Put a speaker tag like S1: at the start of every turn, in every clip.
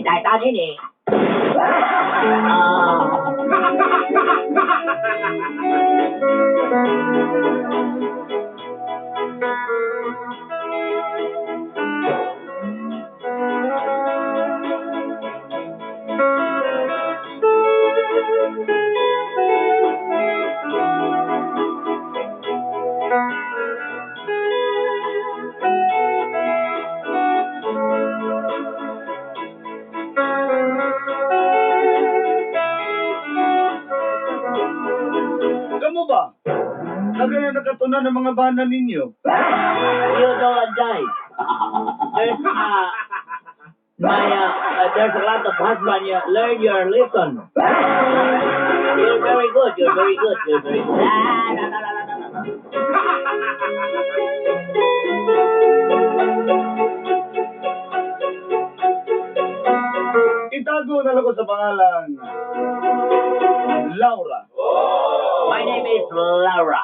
S1: Đại ta thế nè.
S2: Kamu ba? Nagana nakatunan ng mga bana ninyo.
S1: You don't die. There's a lot of husband. You learn your lesson. You're very good. You're very good. You're very good.
S2: Itago na lang ko sa pangalan. Laura.
S1: My name is Laura.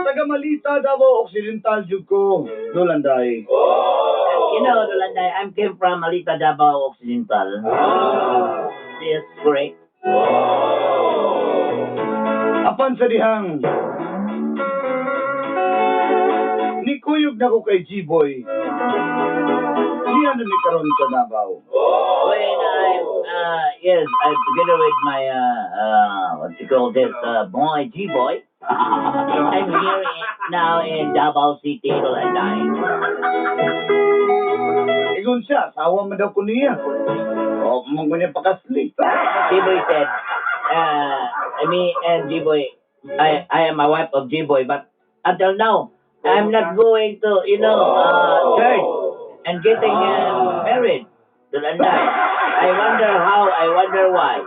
S2: Taga Malita, Davao Occidental, jud ko. Dolanday.
S1: You know, Dolanday, I came from Malita, Davao Occidental. Yes, correct.
S2: Apan sa dihang. Nikuyog na ko kay G-Boy. Diyan na ni karon sa Davao.
S1: When yes, I'm together with my, what you call this, boy, G-Boy. I'm here now in Davao City, Dolanday.
S2: Igon siya, sawa man daw ko niya. O, mga niya pakasli.
S1: G-Boy said, me and G-Boy, I am my wife of G-Boy, but until now, I'm not going to, church and getting married. Dolanday. I wonder how, I wonder why.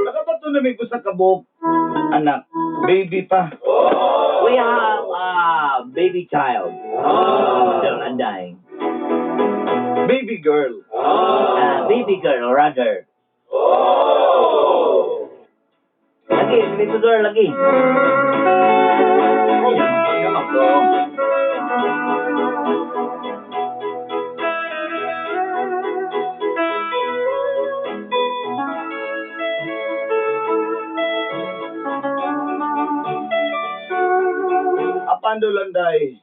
S2: Nakabato na may gusa kabok. Anak, baby pa.
S1: We have a baby child. Dolanday.
S2: Baby girl.
S1: Baby girl, rather. Lagi, baby girl, lagi. Ay, ako.
S2: Apando landay.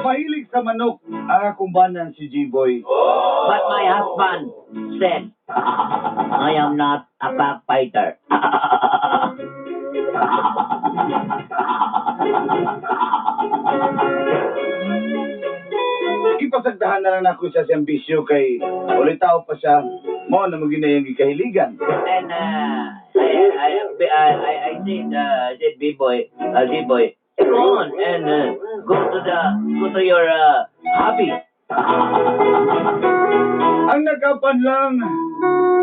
S2: Mahilig sa manok ang akong banan si G-Boy.
S1: But my husband said, I am not a cockfighter.
S2: Ipasagdahan na lang ako siya sa ambisyo kay ulit tao pa siya mo na maginayang gikahiligan.
S1: And I said, B-boy, G-boy, go on and go to your hobby.
S2: Ang nagkapan lang,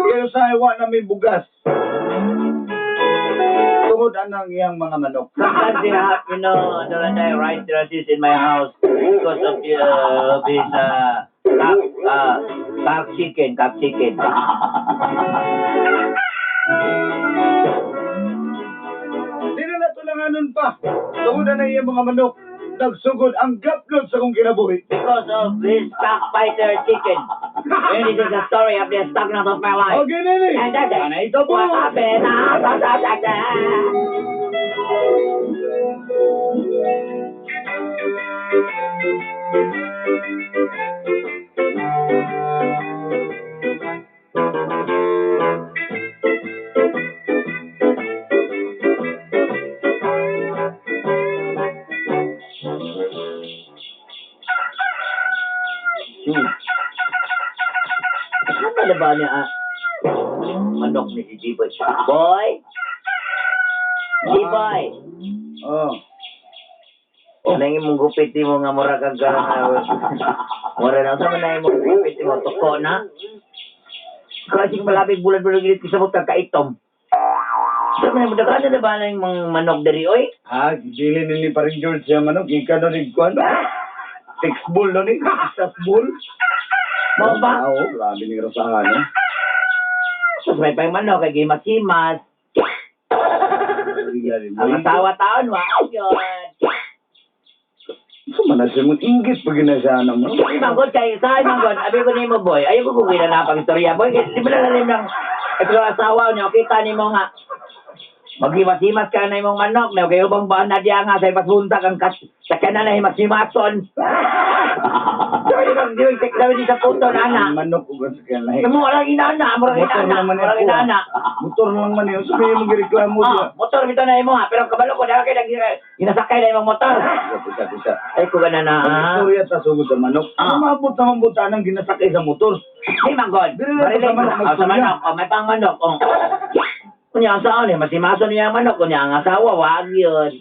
S2: kayo sa iwa na may bugas. Tungod anang iyang mga manok.
S1: Sometimes they have, Dolanday, rice terraces in my house because of his cock chicken.
S2: Di na natulanganon pa. Tungod na iyang mga manok. Nagsugod ang gaplot sa kong kinabuhi.
S1: Because of this cockfighter chicken. And it is the story of the stagnant of my life.
S2: Okay, Nini.
S1: And that's it.
S2: Anay ito po.
S1: What happened? Ano ba niya? Manok ni si G-Boy. Boy? G-Boy?
S2: Oh.
S1: Nangin mong gupit mo nga mura kag mura na sa manay mo gupit mo tuko na. Kasi malapit bulan-bulan gilid sa mo kaitom. Sa man mo dagan na ba na yung mga manok diri oy?
S2: Ah, dili nili pa rin George siya manok. Ika na rin kwan. Six-bull na ni. Six-bull.
S1: Mo ba?
S2: Oo, grabe ni rasahan. Eh.
S1: Sus, may pang manok, kay gimas-himas. Ang asawa taon, wow, yun.
S2: Sumana siya mo, inggit pag ginasana mo.
S1: Ay, manggod kayo, saan manggod? Abi ko ni mo, boy. Ayaw ko kung ginanapang istorya, boy. Di ba nalalim ng ito asawa niyo, kita ni mo nga. Maghimas-himas ka na imong manok, na kayo bang baan na diya nga, sa ipasunta kang sa kanan na himas-himason. Sabi di sa puto na ana.
S2: Manok ko sa kanya lahi.
S1: Mo lang inana, mo lang inana.
S2: Motor lang man yun. Sabi mo gireklamo siya.
S1: Motor bitaw na imo ha, pero kabalo ko dahil kay ginasakay na imong motor.
S2: Isa.
S1: Ay ko gana na.
S2: Istorya ta sugod sa manok. Ano maabot naman buta nang ginasakay sa motor?
S1: Hey manggod. Marilay sa manok, may pang manok. Kunya asawa ni masimaso niya ang manok, kunya ang asawa wag yun.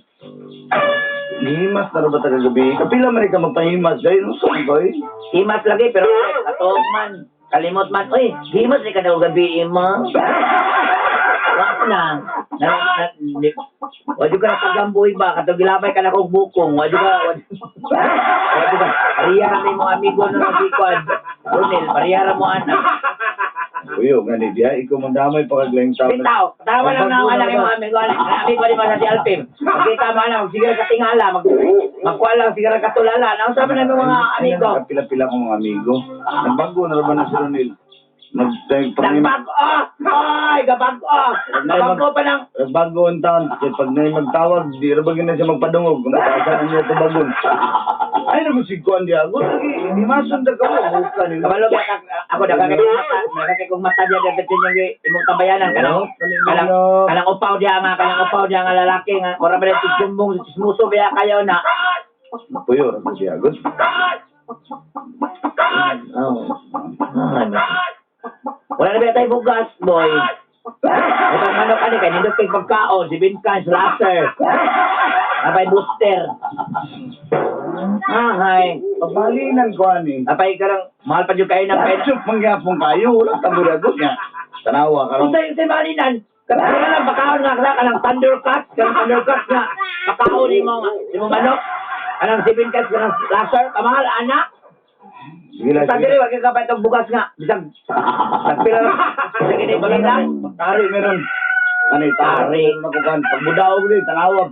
S2: Himas na ba taga gabi? Kapila man ka magpahimas dahil no saan ba eh?
S1: Himas lagi pero katuog man. Kalimot man. Uy, himas ni ka daw gabi mo. Wag na. Wadi ka na pagamboy ba? Katong gilabay ka na kong bukong. Wadi ka. Pariyara ni mo amigo na nagikod. Runil, pariyara mo anak.
S2: Uyo, gani diya, ikaw mandamay pa kaglayang tao.
S1: Bitaw, tawa lang na anak yung mga amigo. Amigo di ba sa si Alpim? Magkita mo na, magsigara ka tingala, magkuha lang, sigara ka tulala. Ano sabi namin mga amigo?
S2: Pila-pila kong mga amigo. Nagbago na rin ba na si Ronil?
S1: Nagbago! Ay, gabago! Nabago pa ng...
S2: Nagbago ang taon. Kasi pag na magtawag, di rin ba na siya magpadungog. Kung nakasanan niya ito bagon. Ay, namusikuan diya. Ako lagi, hindi masundag ka mo. Bukan nila.
S1: Kabalo ba ako nakakay kong mata diya dapat yung imong tabayanan kanang upaw diya nga lalaki nga ora ba dito sumbong smuso biya kayo na
S2: Puyo, ako siya. Good.
S1: Wala na ba tayo bugas, boy? Ito manok ka ni kay nindot kay pagkaon, si Binkan, Slasher. Apay booster. Hay.
S2: Pabalinan ko ani.
S1: Apay karang mahal pa jud kayo ng pera.
S2: Chup mangyapong kayo, wala tamburagot nga. Tanawa ka ron.
S1: Sa malinan. Kaya lang bakaon nga ka ng Thundercats, nga. Bakaon ni mo manok. Anong 7 cats kanang Slasher, kamahal anak.
S2: Sige lang,
S1: Sa diri wag ka pa itong bugas nga. Bisag nagpila lang. Sa gini balila.
S2: Tari meron. Ano
S1: Tari.
S2: Makukan. Pagbudaw ko din, tanawag.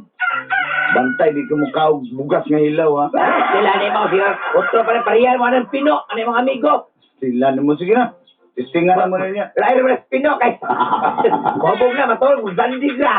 S2: Bantay, di ka mukha bugas nga hilaw, ha?
S1: Sila ni mo, sila. Otro pa rin pariyar mo ng Pino. Ano yung mga amigo?
S2: Sila na mo, sige na. Testingan na mo na niya.
S1: Lain mo ng Pino kay. Mabog na, matulog. Zandig na.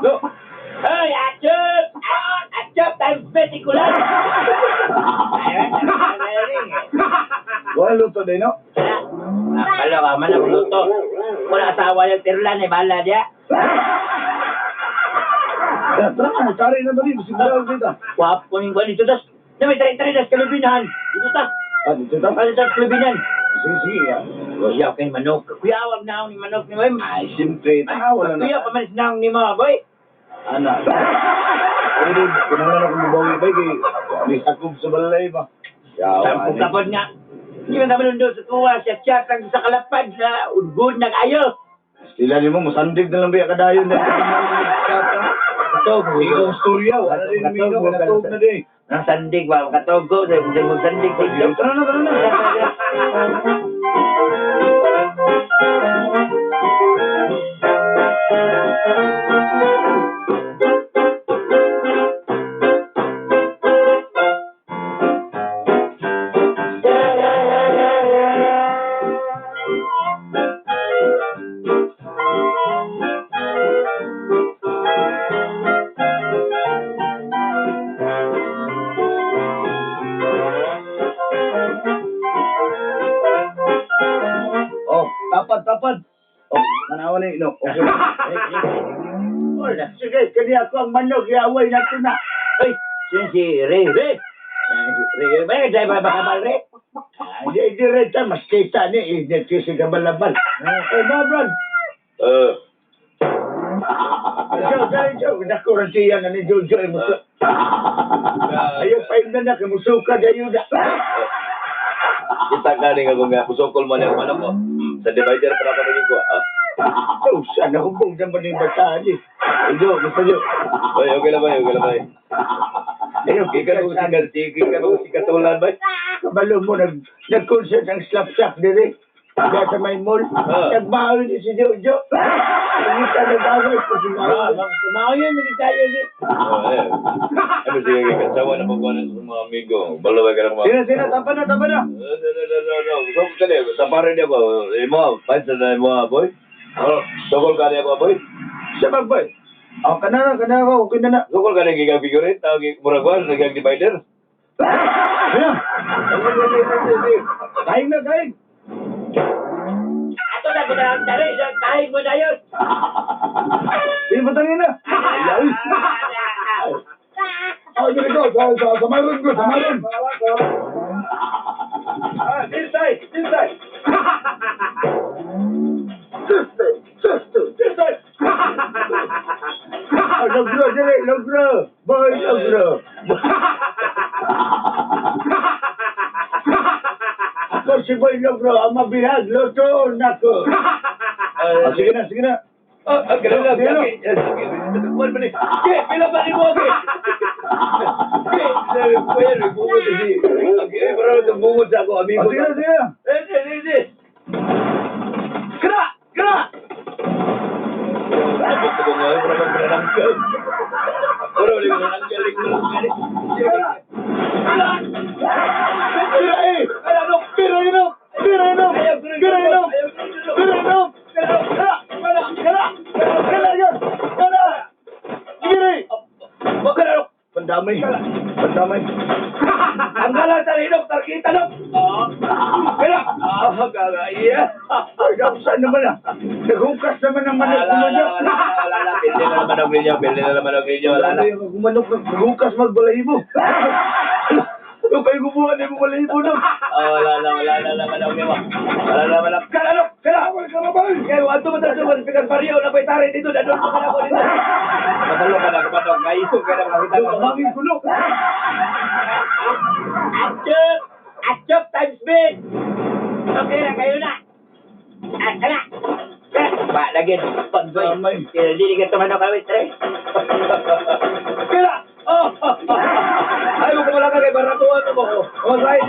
S2: Go!
S1: Hey, Achop! Achop, tayo petikulan!
S2: Wala luto din, no?
S1: Halo ka, man ako luto. Wala asawa yung tirulan, eh, bahala dia.
S2: Tara na, tari na ba rin? Sigurado dito.
S1: Wapo yung gani. Ito tas, na may tari-tari das kalubinahan. Ito tas,
S2: Dito ta?
S1: ano tas kalubinan?
S2: Sige, sige.
S1: Kuya, kay manok. Kuya, wag na ako ni manok ni Wem.
S2: Ay, siyempre. Wala na.
S1: Kuya, pamalis na ako ni mga boy.
S2: Ano? Pwede, kinangan ako mabawi ba? May sakog sa balay ba?
S1: Sampung kapod nga. Hindi man naman doon sa tuwa, siya chat ang sa kalapad na good nag-ayo.
S2: Sila ni mo, musandig na lang ba yung kadayon na
S1: Katog,
S2: ikaw storya, wala rin namin ikaw, natog na din.
S1: Ang sandig ba? Katog ko, sa sandig dito.
S2: Tara na, tara na. Oh, manawa ni, no. Okay.
S1: Wala.
S2: Sige, kanya ako ang manok, iaway natin na.
S1: Ay, si Ray. Ray. Ray, may driver ba kabal, Ray?
S2: Hindi rin mas kita ni, hindi kasi kabalabal. Eh, mga brad. Joe, nakurantiyan na ni Jojo. Ayaw pa yung nanak, musuka na yun.
S3: Kita ka rin ako nga, musokol mo na yung manok ko. Sa divider para kamingin ko.
S2: Oh, sana hubog naman yung bataan eh. Jo, gusto nyo.
S3: Oy, okay lang ba?
S2: Ayaw,
S3: Ika mo si Katulan ba?
S2: kabalo mo, nag-concert ang slap-slap din eh. Kaya sa may mall, nagmahal din si Jojo. Hindi ka nag-away po si Mao.
S1: Mao yun, hindi tayo yun.
S3: Ano sige, kasawa na pagkuhan ng mga amigo. Balaway ka ng mga...
S2: Sina, tapa na.
S3: No. So, kani, taparin niya ko. Mo, pansa na mo, boy. Sokol ka niya ko, boy.
S2: Siya boy. Oh, kana ko, okay na.
S3: Sokol ka niya gigang figurin, tawag muragwan, nagang divider.
S2: Ayan. Kain na.
S1: Ato na, pinarang tari. Kahit mo na yun.
S2: Sino ba tangin na? Ay. Oh, dito ko. Samarin ko. Inside. Sister. Oh, logro. Boy, logro. Ako si Boy Logro, ang mabihag, loto, nako. Sige na.
S3: Ganun lang. Kuwan ba ni? Pila ba ni mo? Bungod si. Parang bungod sa ako, amigo.
S2: Sige.
S3: Sige.
S2: Kira!
S3: Abot ko nga, parang magprananggal. Parang ulit ko nanggal.
S2: Kira inom! Pandamay.
S3: Ang galang sa linok, tarkita no? Kaya, gagaya.
S2: Ay, saan naman ah? Naghukas naman ang manok mo dyan.
S3: Wala. Pili na naman ang video. Wala na.
S2: Yung manok naghukas magbalahibo. Yung kayo gubuhan na yung balahibo no?
S3: Wala naman ang video. Kala! Kaya, ato mo tayo sa pikas pariyo na pa'y tarin dito. Dadon mo ka na ko dito. Matalo ka na, kumatok. Ngayon ka na makita
S2: Yung kamangin ko no?
S1: Atchop times big. Okay na, kayo na. Kana. Ba, lagi. Pag-boy. Hindi ka tumano kami, Tre.
S3: Kira! Ay, mo kumala ka kay baratuan mo ko. O, sa'yo.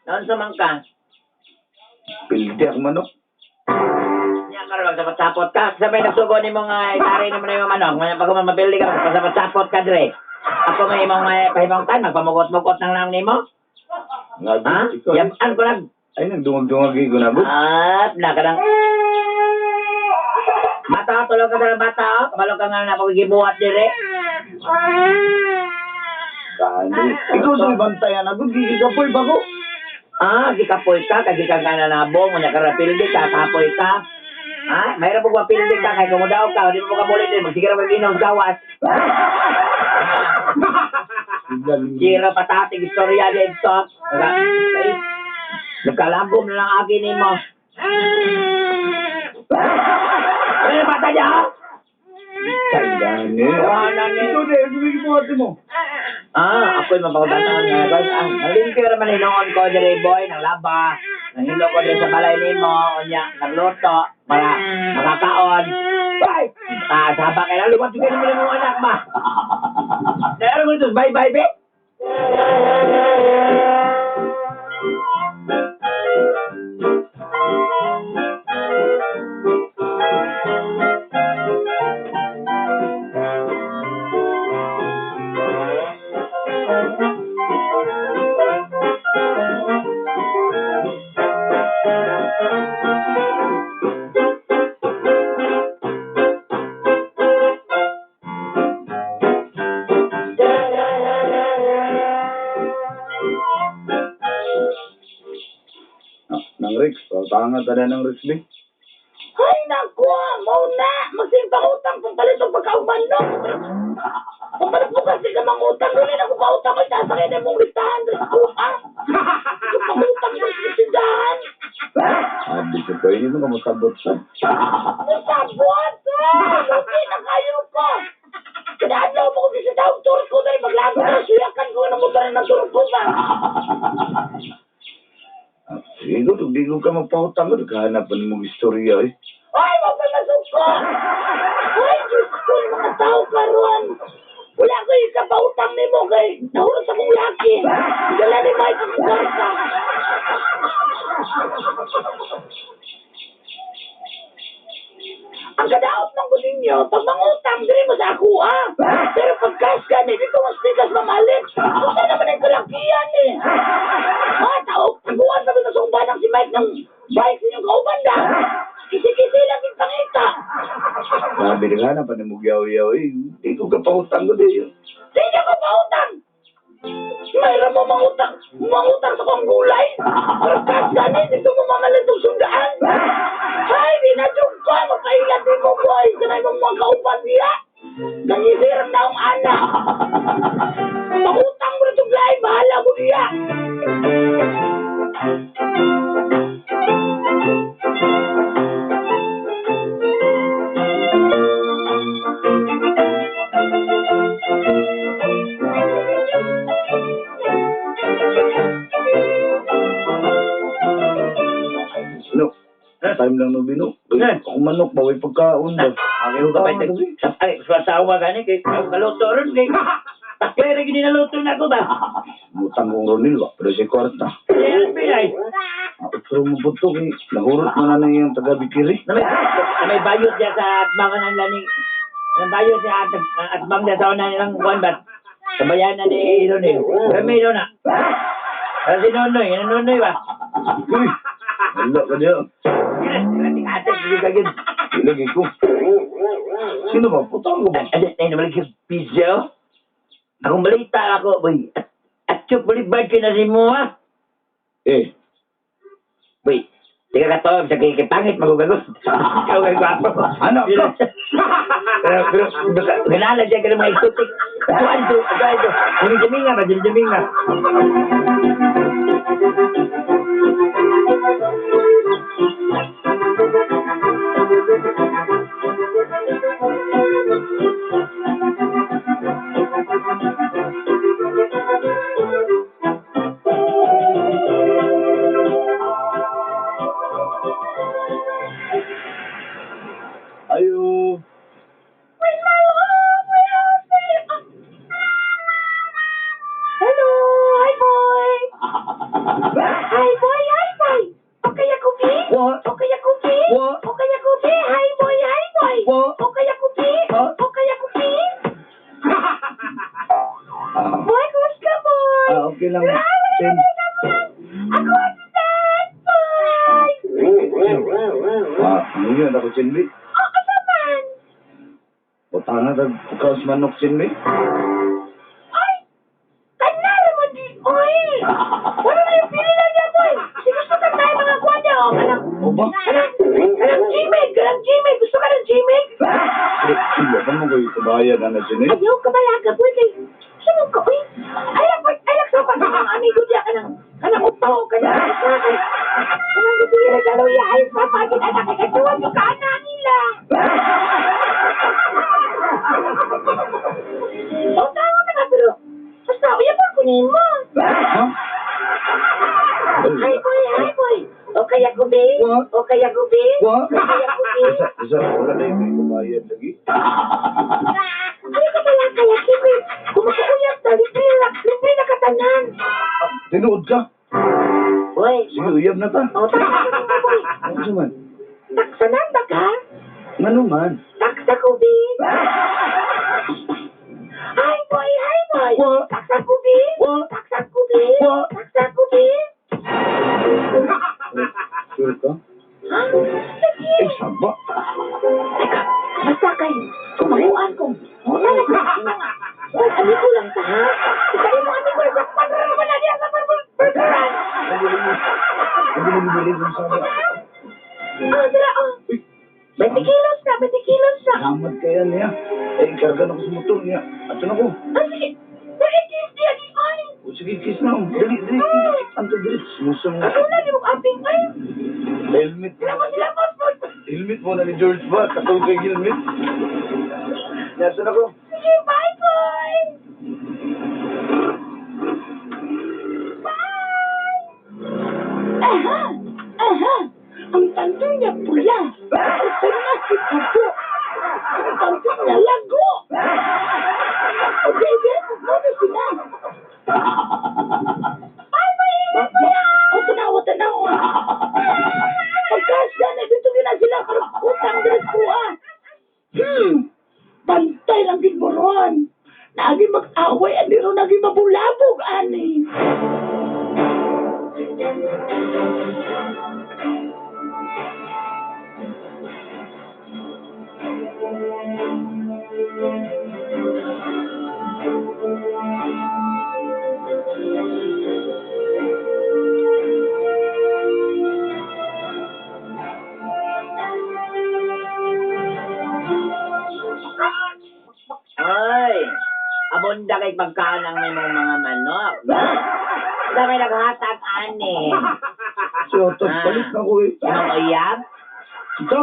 S1: Noon sa mangka.
S2: Pildi ang manok.
S1: Niya karon sapot-sapot ka. Sabay nagsugo ni mga itari naman yung manok. Pag mapildi ka, pasapot-sapot ka, Dre. Ako may imong pahimong tan, magpamugot-mugot ng lang nimo. Ha? Yaman ko lang.
S2: Ay, nagdungag-dungag ko na bud.
S1: Nakadang. Bata, tulog ka sa bata. Kabalo ka nga na pagkibuhat, Dire.
S2: Kani. Ikaw sa bantayan na bud, gigapoy ba ko?
S1: Gikapoy ka, kagika ka na nabong, unya ka rapildi ka, kapoy ka. Mayroon po mapildi ka, kaya kumudaw ka, hindi mo kabulit din, magsigira mag-inom gawas. Sira patating istorya dito. Nagkalagom na lang akin ni mo. Ano bata niya, ha?
S2: Kailan eh. Ito na, ibigay mo ate mo.
S1: Ako'y mapagdatangan nga. Nalingkir naman hinoon ko diri boy, ng laba. Nanghilo ko diri sa balay nimo, unya, nagluto, para makakaon. Bye! Sabak kaya lumat juga naman yung anak ba? Nero mo ito, bye-bye, be?
S2: So, tanga ka na ng Rizli.
S1: Ay, naku, mauna. Magsimpangutang kung palit ang pagkauman, no? Kung palit mo kasi ka mangutang, duli na kung pautang ko, sasakay na mong listahan, Diyos ko, ha? Kung pangutang yung sisindahan.
S2: Sabi ko, pwede mo ka masabot sa.
S1: Masabot, Luki na kayo ko. Kinaadlaw mo kung sa taong turot ko, dahil maglago na suyakan ko ng motor ng turot ko ba?
S2: Sige, di ko ka magpahutang ko. Naghahanap mong istorya eh.
S1: Ay, mapalasok ko! Ay, Diyos ko, yung mga tao karon. Wala ko yung kapautang ni mo kay nahulog sa mong laki. Dala ni Mike ang kwarta. Ang kadaot ng kunin nyo, pag mangutang, dili mo sa ako, ha? Pero pag cash ka, dito mas tigas mamalit. Kung saan naman ang kalakihan, eh. Tao, taguan kami na sumbanang si Mike ng bike sa inyong kaubanda. Kisi-kisi lang yung pangita.
S2: Sabi naghahanap pa ng mugyaw-yaw eh. Di ko ka pahutang ko din.
S1: Hindi ko pautang! Mayroon mo mangutang sa kong gulay. Pero cash ka, dito mo mamalit ng sundaan. Ay, binadyung ko, magkailan din mo, boy. Kanay mong mga kaupan niya. Nangisirang na ang anak. Pangutang mo na itong lahi, bahala mo niya.
S2: No. Time lang no bino. Kung manok, baway pagkaon daw.
S1: Ay, ko kapay ay, sasawa gani kay kaluto ron kay. Takay ra gini naluto na ko ba?
S2: Butang kong Ronil, wa. Pero si Kwarta.
S1: Yan pilay.
S2: Pero mabuto eh. Nahurot mo na yung taga-bikiri.
S1: Na may bayot dia sa atbangan ng laning. Ang bayot siya atbang dia sa una nilang buwan ba? Sabayan na ni Ronil. Kami na. Kasi Nonoy ba?
S2: Uy! Wala ka niya.
S1: Ate, hindi ka gid.
S2: Ilagay ko. Sino ba? Putang ko ba?
S1: Ay, naman yung pizza. Akong balita ako, boy. At yung balibad ka na rin mo, ha?
S2: Eh.
S1: Boy, tika ka to, sa kikipangit, magugagos. Ikaw kay gwapo.
S2: Ano ka?
S1: Pero, ganala dyan ka ng mga isutik. Ado. Dumi-duminga ba, dumi-duminga.
S2: Ayo.
S1: Hello, hi boy. Hi boy. Okay ako, B?
S2: What?
S1: Okay ako, B?
S2: What?
S1: Okay ako, B? Hi boy.
S2: What?
S1: Okay ako, B?
S2: Huh?
S1: Okay ako, B? Boy, kumusta boy?
S2: Okay lang. Sen.
S1: Ako ang dad, boy.
S2: Ano yun? Ako, Chinbi?
S1: Oo naman.
S2: Putanga ka. Ikaw si manok, Chinbi?
S1: Ay, kana naman di, oy. Wala na yung pili na niya, boy. Gusto ka tayo mga kwadya, o.
S2: O ba?
S1: Kanang Gmig. Gusto ka ng Gmig?
S2: Sila ka mo kayo kabayan na Chinbi?
S1: Ayaw ka balaga, boy. Kay, sunod ka, boy. Ay, sa pa ng mga amigo diya ka ng upaw, ka ng isa, kay, kanang gusto yung regalo iya, ay, sa pagin, anak, kay katuwan yung kaana nila. O, tama ka na, pero, basta, uyapan ko niyo mo.
S2: Ha?
S1: Hi, boy. Okay ako, babe.
S2: What?
S1: Okay ako, babe.
S2: What?
S1: Okay ako, babe.
S2: Isa, wala na yung may kabayan lagi.
S1: Ano ka pala kaya, Kiwi? Kung makukuyap na, libre na katanan.
S2: Tinood ka.
S1: Boy.
S2: Sige, uyab na ta.
S1: O, taksa ko, boy.
S2: Ano man?
S1: Taksanan ba ka?
S2: Ano man?
S1: Taksa ko, babe. Hi, boy.
S2: What?
S1: Taksa ko, babe.
S2: What?
S1: Taksa ko, babe.
S2: What?
S1: Taksa ko, babe.
S2: Sure ka?
S1: Ha?
S2: Eh, saba.
S1: Teka, basta kayo. Kumakuan ko. Muna na nga. Boy, amigo lang ta, ha? Ikali mo amigo lang. Sakpan na naman na niya sa burgeran.
S2: Hindi mo bilig yung saba.
S4: dira, oh. 20 kilos na, 20 kilos na.
S2: Salamat kaya niya. Eh, karga na ko sa motor niya. Ato na ko.
S4: Ah, sige. Dali, kiss niya, di ay.
S2: O, sige, kiss na. Dali, dali. Anto, dali. Sumusong.
S4: Ano na, di mo kaping ay.
S2: Helmet.
S4: Salamat po.
S2: Helmet mo na ni George ba? Katong kay helmet. Nasa na ko.
S4: Sige, bye, boy. Aha! Aha! Ang tanto niya pula. Ito na si Pupo. Ang tanto niya lago. Okay, then, ano sila? Bye, bye, bye. O, tanawa. Pagkasya na, dito na sila. Parang utang din ko, ah. Bantay lang din mo ron. Naging mag-away, ani ron naging mabulabog, ani.
S1: Ay, abunda kay pagkaan ang may mga manok. Dami naghatag ani.
S2: So, palit na ko eh.
S1: Sinong uyab?
S2: Ito?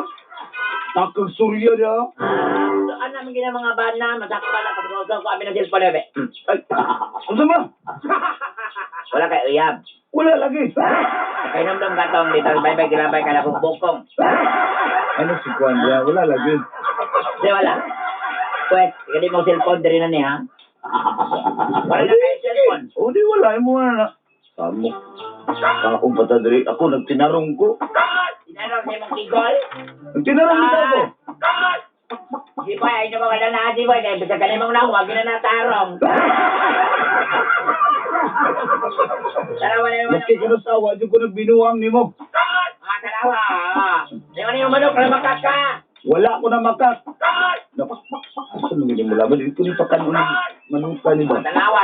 S2: Takag surya niya.
S1: Saan namin gina mga bana, masakpan na pagkakausap ko, amin na silpa na, be.
S2: Ay, ano ba?
S1: Wala kay uyab.
S2: Wala lagi.
S1: Kay namdam katong dito, bye-bye, kilabay ka na kung bukong.
S2: Ano si Juan niya? Wala lagi.
S1: Di wala. Pwes, hindi mo cellphone din na niya, ha? Wala na kayo cellphone.
S2: O, di wala. Mo na. Samo. Ako ba ta diri? Ako nagtinarong ko.
S1: Tinanong sa imong kigol?
S2: Nagtinarong nito ako.
S1: Di ba, ay na mga na, di ba? Kaya bisa ka na imong nawag, na natarong. Tarawa na yung manok.
S2: Maski kinasawa, di ko nagbinuang ni mo.
S1: Tarawa. Di ba na yung manok, na makaka?
S2: Wala ko na makat. Asa mo mo laban? Dito ni pakan ni manuka ni ba?
S1: Tarawa,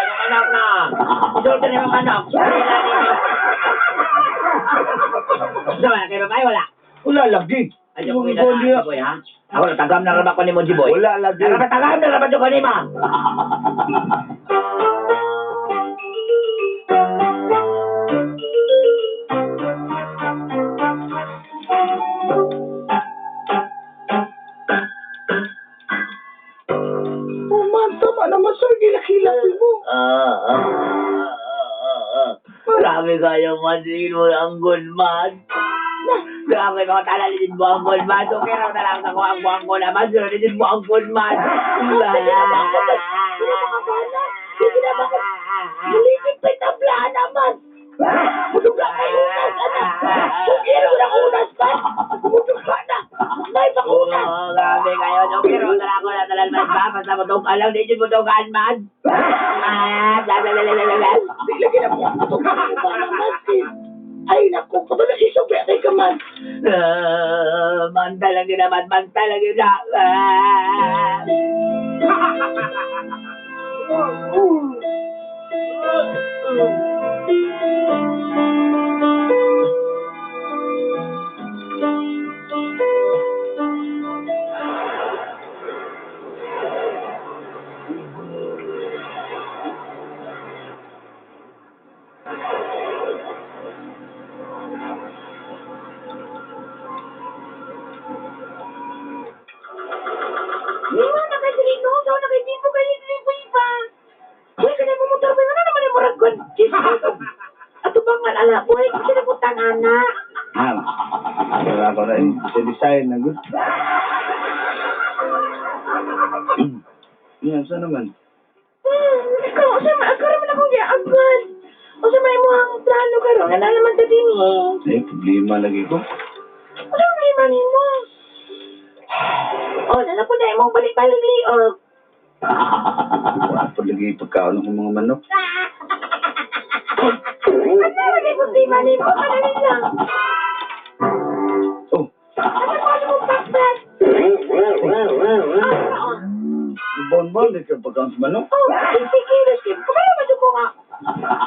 S1: yung manok na. Idol ka na yung manok. Wala kayo babae, wala.
S2: Wala lagi.
S1: Ay, yung mga na, boy, ha? Ako, natagam na rabak ko ni mo, Jiboy.
S2: Wala lagi.
S1: Natagam na rabak ko ni mo.
S4: Tama naman, sir. Gilakilapin mo.
S1: Grabe kayo, man. Sino ang gunman? Grabe mga talalinin mo ang gunman. So, kaya na lang ako ang buwang ko naman. Sunodin mo ang gunman.
S4: Sige na bakit? Nilipit pa yung tablaan naman. Muduga ka unas, anak. Sugiro ng unas pa. Muduga na. May bakuna.
S1: Oo, grabe kayo. So, kaya na ako na talalman ba? Basta mo itong alam, di mo itong man.
S4: Lagi na po. Muduga mo ba naman, sis? Ay, naku, kabalo isog kay ka man.
S1: Mantay lang yun naman, mantay lang yun na.
S4: Lima na kay Trino, so na kay Tipo kay Lipo iba. Uy, kanay mo motor ko, ano naman yung muragon? Ato bang malala, uy, kasi na putang anak.
S2: Wala ko na yung design na good. Yan, saan naman?
S4: Ikaw, ako naman akong giagad. O sa may mo ang plano ka ron, ano naman sa din eh.
S2: Eh, problema lagi ko.
S4: Ano ang lima ni mo? O, nana po na imong balik-balik liog.
S2: Wala pa lagi pagkaon ng mga manok.
S4: Ano naman yung problema ni mo? Ano nila?
S2: Oh,
S4: Ano po ano mong pakbat?
S2: bon-bon, di ka pagkaon sa manok.
S4: Oh, sige, Kim. Kumala ba ko nga?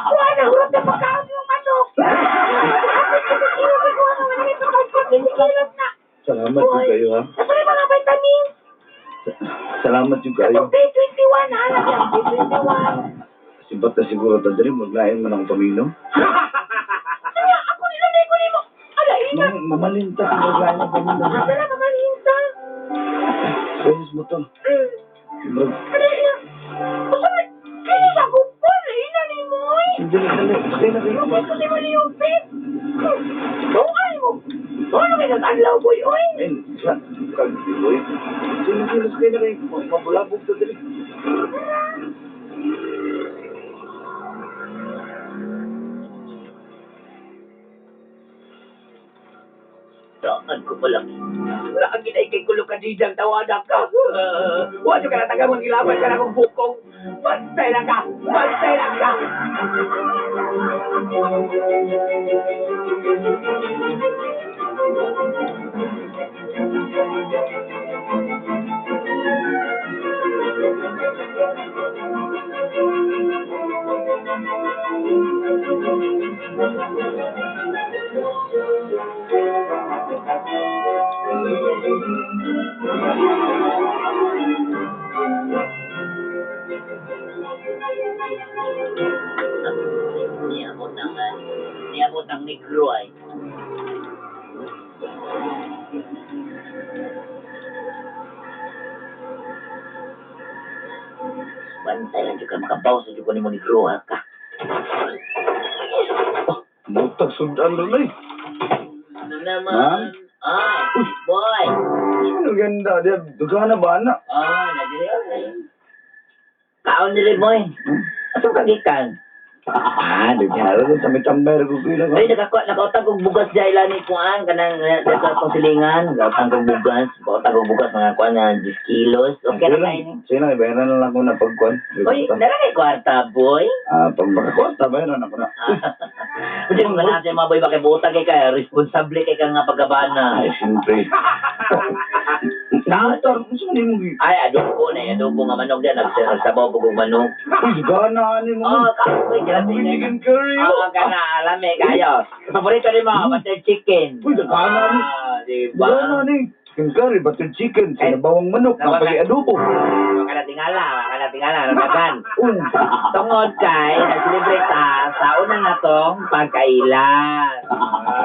S4: Kuha na, hurot na pagkaon yung manok. Ako, sige, ko ano, wala yung pagkaon Ninikilos na.
S2: Salamat yung kayo, ha?
S4: Siyempre mga vitamin.
S2: Salamat yung kayo.
S4: Ito B21 ha. Lagi ang B21.
S2: Sibat na siguro ta diri maglain man ako paminom.
S4: Kaya ako nilalay ko nimo. Ala, ina.
S2: Mamalinta ang maglain ng paminom.
S4: Asa na mamalinta?
S2: Pwes mo to. Bro,
S4: Ala, ina. Basta na. Kaya sa kupon. Ina ni mo.
S2: dali. Stay na kayo.
S4: Kapag ko si mo niyong pit. Bukay mo. Ano kayo sa tanlaw ko yun?
S2: Eh, sa kalboy. Sino stay na kayo. Mabulabog to diri.
S1: Saan ko pala? Wala kang ginay kay kulo ka didang tawadak ka. Huwag ka na taga mong ilaban ka na kong bukong. Bantay lang ka! Bantay lang ka! Niabot ang negro ay. Bantay lang juga makabaw sa juga ni mo negro ka.
S2: Butag sundan doon ay.
S1: Ano naman? Ay, boy!
S2: Sino ganda dia? Dugana ba na?
S1: Nadiri ay. Kaon dili boy. Ato kagikan.
S2: Dugana sa may tamber ko kila
S1: Ay, nakautang kong bugas dyan ilan ni Kuan, kanang sa pasilingan, nakautang kong bugas, mga Kuan na 10 kilos, okay na kayo ni.
S2: Sino ibayaran na lang ko na pagkuan.
S1: Uy, narangay kwarta, boy.
S2: Pag makakwarta bayaran ako na.
S1: Hindi mo natin mga boy, bakit butang kay kaya, responsable kay ka nga pagkabana.
S2: Ay, siyempre. Natar, gusto mo mo.
S1: Ay, adobo nga manok dyan, nagsabaw po kong manok.
S2: Uy, gana ni mo.
S1: Kapoy, dyan.
S2: Chicken curry.
S1: Kana, alam kayo. Paborito rin mo, butter chicken.
S2: Uy, gana ni.
S1: Diba?
S2: Gana ni. Chicken curry, butter chicken, sinabawang manok, kapag adobo.
S1: Makalatingala, nalagan. Tungod kay, nagsilibre ta sa unang natong pagkailan.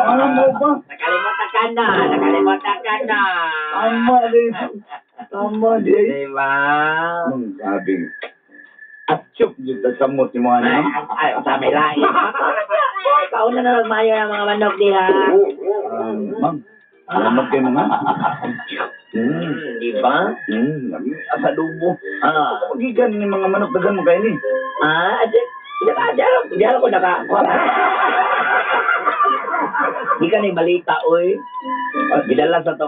S2: Ano mo ba?
S1: Nakalimutan ka na.
S2: Tama di.
S1: Diba?
S2: Sabi, atsyop dyan sa samot ni mga anak.
S1: Ay, sa may lain. Kauna na nagmayo ng mga manok diha.
S2: Ma'am, salamat kayo mga.
S1: Diba?
S2: Asa dubo.
S1: Ah.
S2: Magigan ni mga manok dagan mo kayo ni.
S1: Diyan ako Di ka na balita, oy. Bidala sa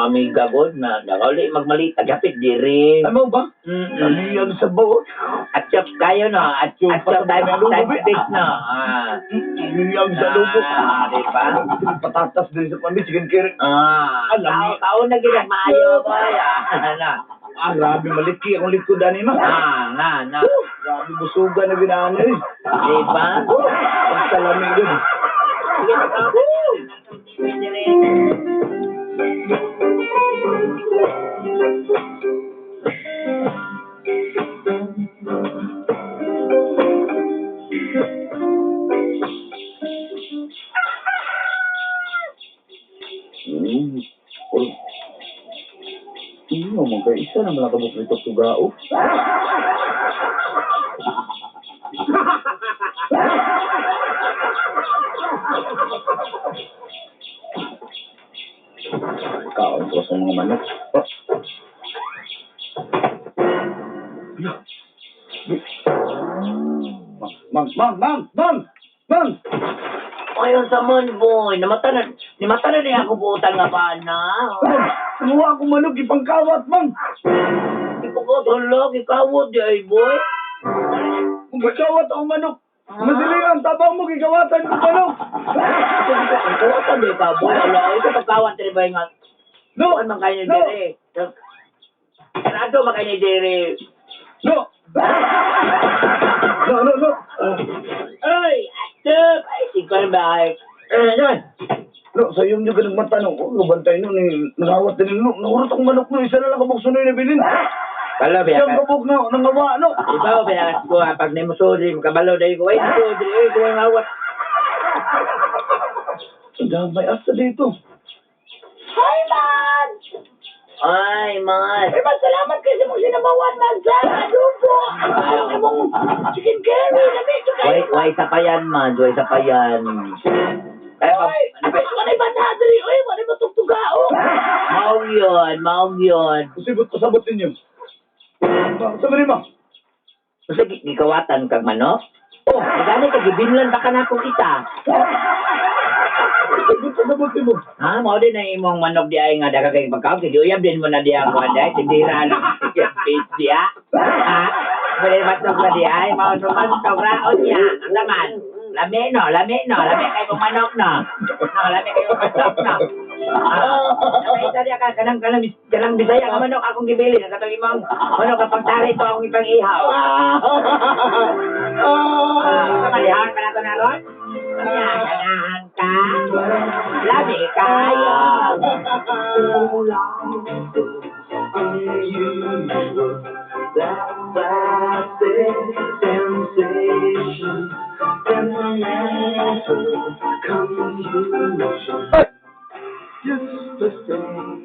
S1: amiga god na nakauli magmalita, gapit diri.
S2: Ano ba? Aliyag sa bawot.
S1: Atchop kayo na, atchop time space na.
S2: Aliyag sa dubo.
S1: Diba?
S2: Patatas din sa pambi, chicken curry.
S1: Taon na gina, maayo ba?
S2: Grabe, maliki akong likodan ni ma. Grabe, busugan na ginaan niya eh.
S1: Diba?
S2: Pagsalami dun.
S1: Sige,
S2: Isa na malakabok nito tugao. Kaon ko sa mga manok. Mang!
S1: Ayun sa man, boy. Nimata na niya ako buutan nga ba na.
S2: Kumuha akong manok, ipangkawat, mang!
S1: Ipagkotulog, ikawod di ay, boy.
S2: Kung gagawat ang manok, masilingan, tabaw mo, gigawatan ko manok!
S1: Ipagkotulog di ka, boy. Ala, ito pagkawat rin ba yung nga.
S2: No!
S1: Ano man kayo ni Dere? Ano man kayo ni Dere?
S2: No!
S1: Ay, stop! Ay, si Kwan ba? Ano?
S2: No, sa iyo yung ganang matanong ko, gabantay no, ni nangawat din no, naurot ang manok no, isa na lang kabog sunoy na bilin.
S1: Kalo biya
S2: Siyang
S1: ka.
S2: kabog na, nangawa no.
S1: Ikaw biya ko pag nimo sudri kabalo dai ko ay sudri ay ko ngawat.
S2: Damay asa dito.
S4: Hi, man!
S1: Ay, man.
S4: Ay, man, salamat kayo sa mong sinabawan, man, sa adobo. Ang mong chicken curry, nabito kayo.
S1: Why sa payan man, why sa payan. Ay,
S4: Ay, napis ko na ibang hadri. Uy, wala mo tugtugao.
S1: maong yun.
S2: Kusibot pasabot ninyo. Sabi ni ma.
S1: Kasi gikawatan kag manok. Oh, gani ka gibinlan pa kana ko kita.
S2: Kusibot pasabot mo.
S1: Ha, mao din ang imong manok di ay nga daga kay pagkaw, kay uyab din mo na diya mo dai, tindira lang siya page diya. Ha? Pwede matok na diya ay mao naman kabraon niya. Ang naman. Lami kay kong manok no. No, lami kay kong manok no. Lami diya ka kanang bisaya nga manok akong gibili na katong imong manok kapag tari to akong ipang ihaw. Kamalihan pa nato na ron. Ayan, ganahan ka. Lami kayo.
S2: Just the same.